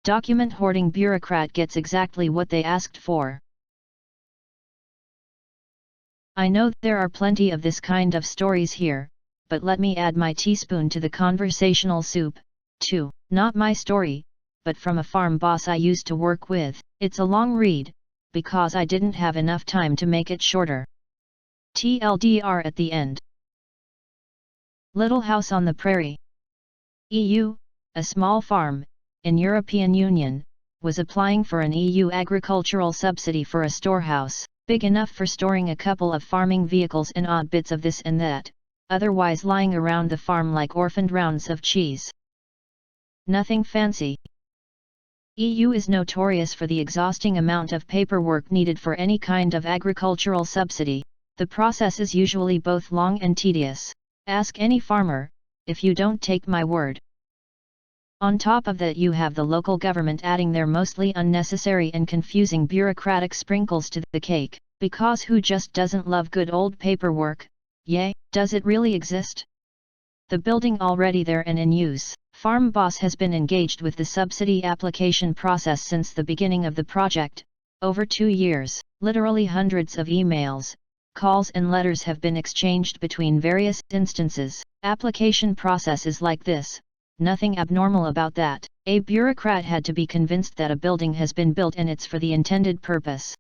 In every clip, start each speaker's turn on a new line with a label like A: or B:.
A: Document hoarding bureaucrat gets exactly what they asked for. I know there are plenty of this kind of stories here, but let me add my teaspoon to the conversational soup, too. Not my story, but from a farm boss I used to work with. It's a long read, because I didn't have enough time to make it shorter. TLDR at the end. Little House on the Prairie. EU, a small farm, in European Union, was applying for an EU agricultural subsidy for a storehouse, big enough for storing a couple of farming vehicles and odd bits of this and that, otherwise lying around the farm like orphaned rounds of cheese. Nothing fancy. EU is notorious for the exhausting amount of paperwork needed for any kind of agricultural subsidy. The process is usually both long and tedious. Ask any farmer, if you don't take my word. On top of that, you have the local government adding their mostly unnecessary and confusing bureaucratic sprinkles to the cake, because who just doesn't love good old paperwork? Yay, does it really exist? The building already there and in use. Farm boss has been engaged with the subsidy application process since the beginning of the project, over 2 years. Literally hundreds of emails, calls and letters have been exchanged between various instances. Application process is like this, nothing abnormal about that. A bureaucrat had to be convinced that a building has been built and it's for the intended purpose.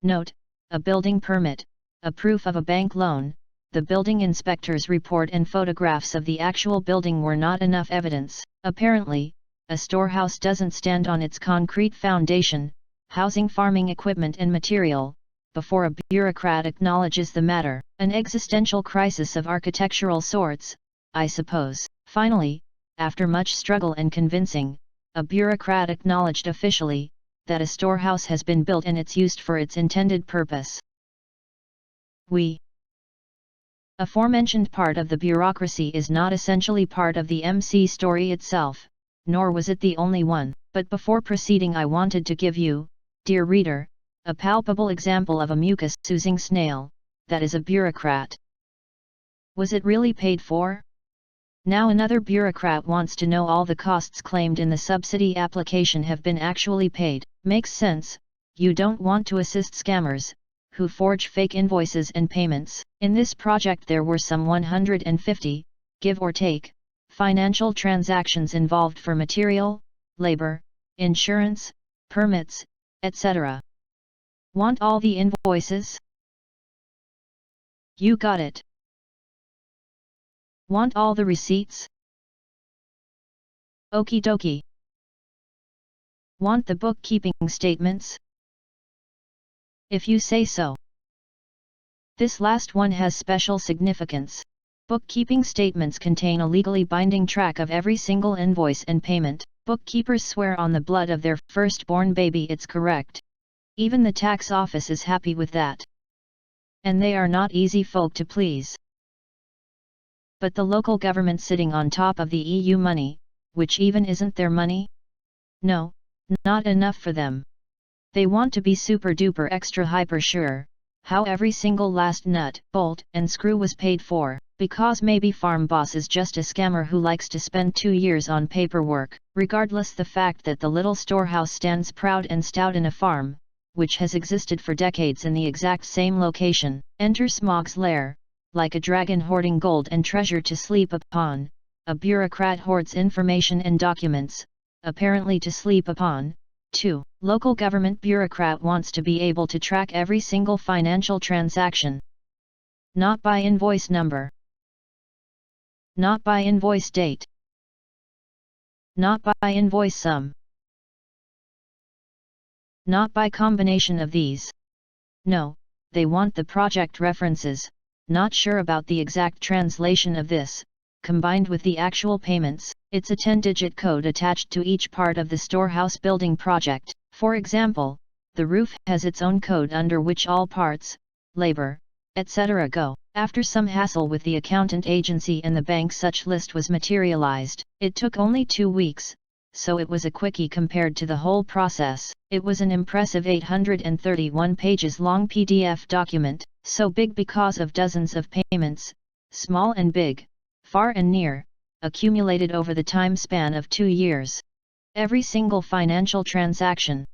A: Note, a building permit, a proof of a bank loan, the building inspector's report and photographs of the actual building were not enough evidence. Apparently, a storehouse doesn't stand on its concrete foundation, housing farming equipment and material, before a bureaucrat acknowledges the matter. An existential crisis of architectural sorts, I suppose. Finally, after much struggle and convincing, a bureaucrat acknowledged officially that a storehouse has been built and it's used for its intended purpose. Aforementioned part of the bureaucracy is not essentially part of the MC story itself, nor was it the only one, but before proceeding I wanted to give you, dear reader, a palpable example of a mucus-oozing snail, that is a bureaucrat. Was it really paid for? Now another bureaucrat wants to know all the costs claimed in the subsidy application have been actually paid. Makes sense, you don't want to assist scammers, who forge fake invoices and payments. In this project there were some 150, give or take, financial transactions involved for material, labor, insurance, permits, etc. Want all the invoices? You got it. Want all the receipts? Okie dokie. Want the bookkeeping statements? If you say so. This last one has special significance. Bookkeeping statements contain a legally binding track of every single invoice and payment. Bookkeepers swear on the blood of their firstborn baby it's correct. Even the tax office is happy with that. And they are not easy folk to please. But the local government sitting on top of the EU money, which even isn't their money? No, not enough for them. They want to be super duper extra hyper sure how every single last nut, bolt and screw was paid for, because maybe farm boss is just a scammer who likes to spend 2 years on paperwork. Regardless, the fact that the little storehouse stands proud and stout in a farm, which has existed for decades in the exact same location. Enter Smog's lair, like a dragon hoarding gold and treasure to sleep upon, a bureaucrat hoards information and documents, apparently to sleep upon. 2. Local government bureaucrat wants to be able to track every single financial transaction. Not by invoice number. Not by invoice date. Not by invoice sum. Not by combination of these. No, they want the project references, not sure about the exact translation of this, combined with the actual payments. It's a 10-digit code attached to each part of the storehouse building project. For example, the roof has its own code under which all parts, labor, etc. go. After some hassle with the accountant agency and the bank, such list was materialized. It took only 2 weeks, so it was a quickie compared to the whole process. It was an impressive 831 pages long PDF document, so big because of dozens of payments, small and big, far and near, accumulated over the time span of 2 years. Every single financial transaction.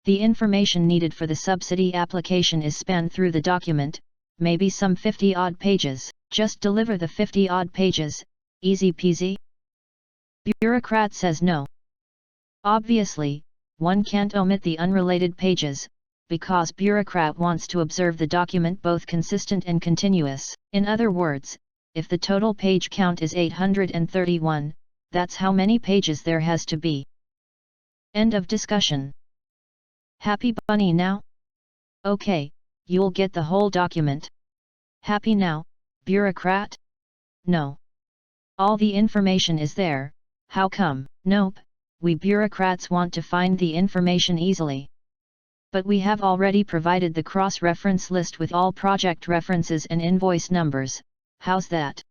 A: The information needed for the subsidy application is spanned through the document, maybe some 50-odd pages. Just deliver the 50-odd pages, easy peasy? Bureaucrat says no. Obviously, one can't omit the unrelated pages, because bureaucrat wants to observe the document both consistent and continuous. In other words, if the total page count is 831, that's how many pages there has to be. End of discussion. Happy bunny now? Okay, you'll get the whole document. Happy now, bureaucrat? No. All the information is there, how come? Nope, we bureaucrats want to find the information easily. But we have already provided the cross-reference list with all project references and invoice numbers, how's that?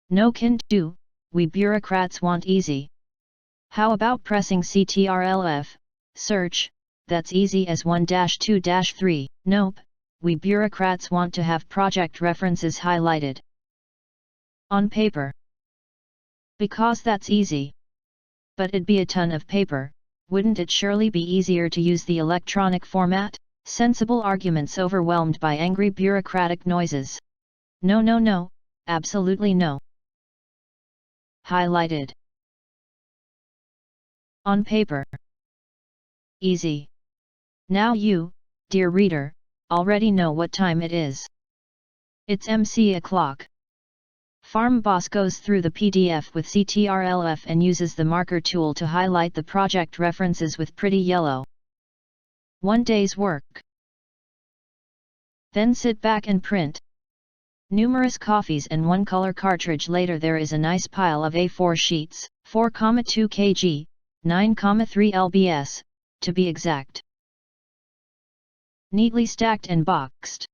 A: No can do, we bureaucrats want easy. How about pressing CTRLF, search, that's easy as 1-2-3, nope, we bureaucrats want to have project references highlighted. On paper. Because that's easy. But it'd be a ton of paper, wouldn't it surely be easier to use the electronic format? Sensible arguments overwhelmed by angry bureaucratic noises. No no no, absolutely no. Highlighted. On paper. Easy. Now you, dear reader, already know what time it is. It's MC o'clock. Farm Boss goes through the PDF with CTRLF and uses the marker tool to highlight the project references with pretty yellow. One day's work. Then sit back and print. Numerous copies and one color cartridge later there is a nice pile of A4 sheets, 4,2 kg, 9,3 lbs, to be exact. Neatly stacked and boxed.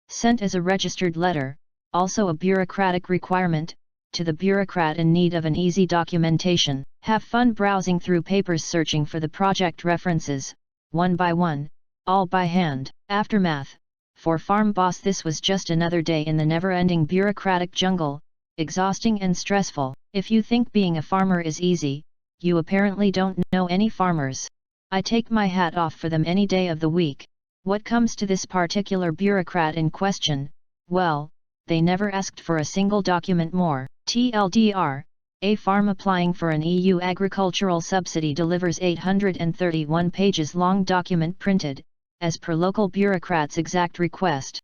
A: Sent as a registered letter, also a bureaucratic requirement, to the bureaucrat in need of an easy documentation. Have fun browsing through papers searching for the project references, one by one, all by hand. Aftermath. For Farm Boss this was just another day in the never-ending bureaucratic jungle, exhausting and stressful. If you think being a farmer is easy, you apparently don't know any farmers. I take my hat off for them any day of the week. What comes to this particular bureaucrat in question, well, they never asked for a single document more. TLDR, a farm applying for an EU agricultural subsidy delivers 831 pages long document printed, as per local bureaucrat's exact request.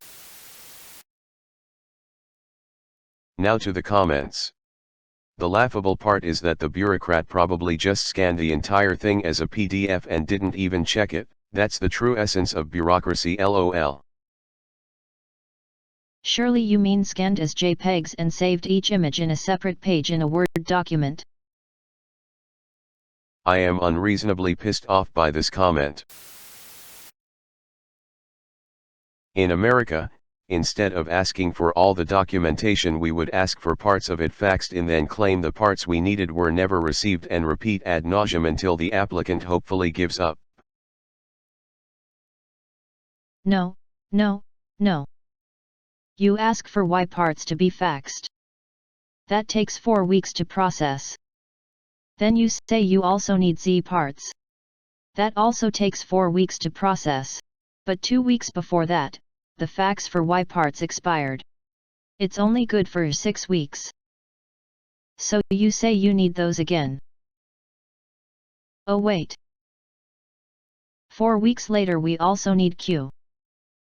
B: Now to the comments. The laughable part is that the bureaucrat probably just scanned the entire thing as a PDF and didn't even check it. That's the true essence of bureaucracy, lol.
A: Surely you mean scanned as JPEGs and saved each image in a separate page in a Word document?
B: I am unreasonably pissed off by this comment. In America, instead of asking for all the documentation we would ask for parts of it faxed in, then claim the parts we needed were never received and repeat ad nauseum until the applicant hopefully gives up.
A: No, no, no. You ask for Y parts to be faxed. That takes 4 weeks to process. Then you say you also need Z parts. That also takes 4 weeks to process. But 2 weeks before that, the fax for Y parts expired. It's only good for 6 weeks. So you say you need those again. Oh wait. 4 weeks later we also need Q.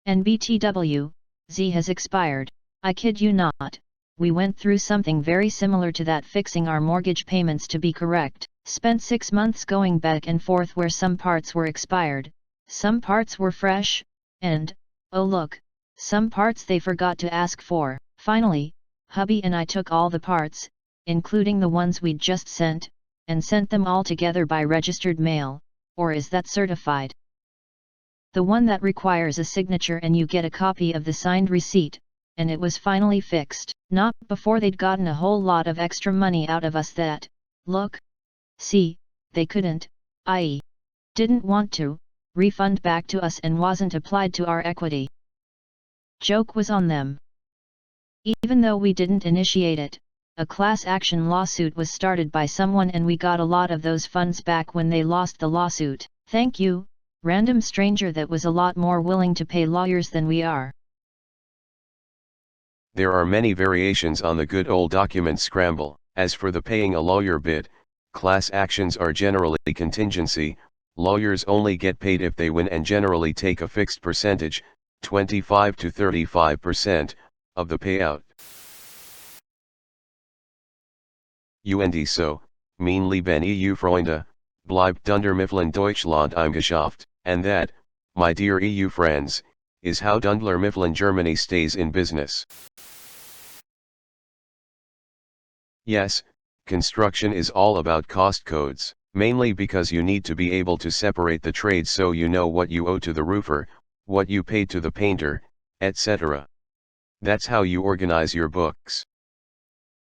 A: And BTW, Z has expired. I kid you not, we went through something very similar to that, fixing our mortgage payments to be correct. Spent 6 months going back and forth where some parts were expired, some parts were fresh, and, oh look, some parts they forgot to ask for. Finally, hubby and I took all the parts, including the ones we'd just sent, and sent them all together by registered mail, or is that certified? The one that requires a signature and you get a copy of the signed receipt, and it was finally fixed. Not before they'd gotten a whole lot of extra money out of us that, look, see, they couldn't, i.e., didn't want to, refund back to us and wasn't applied to our equity. Joke was on them. Even though we didn't initiate it, a class action lawsuit was started by someone and we got a lot of those funds back when they lost the lawsuit. Thank you, random stranger that was a lot more willing to pay lawyers than we are.
B: There are many variations on the good old document scramble. As for the paying a lawyer bit, class actions are generally contingency, lawyers only get paid if they win and generally take a fixed percentage, 25 to 35%, of the payout. Und so, mein lieben EU-Freunde, bleibt unter Mifflin Deutschland eingeschafft, and that, my dear EU friends, is how Dundler Mifflin Germany stays in business. Yes, construction is all about cost codes, mainly because you need to be able to separate the trades so you know what you owe to the roofer, what you paid to the painter, etc. That's how you organize your books.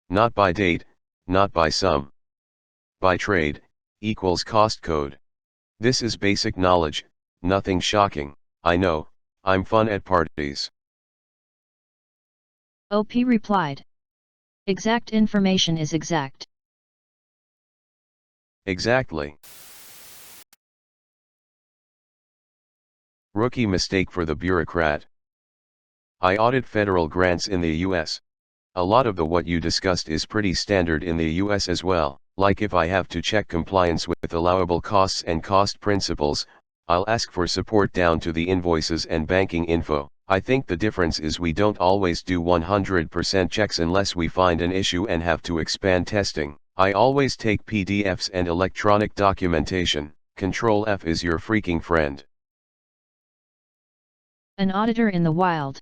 B: Not by date, not by sum. By trade, equals cost code. This is basic knowledge, nothing shocking. I know, I'm fun at parties.
A: OP replied. Exact information is exact.
B: Exactly. Rookie mistake for the bureaucrat. I audit federal grants in the US. A lot of what you discussed is pretty standard in the US as well. Like if I have to check compliance with allowable costs and cost principles, I'll ask for support down to the invoices and banking info. I think the difference is we don't always do 100% checks unless we find an issue and have to expand testing. I always take PDFs and electronic documentation. Control F is your freaking friend.
A: An auditor in the wild.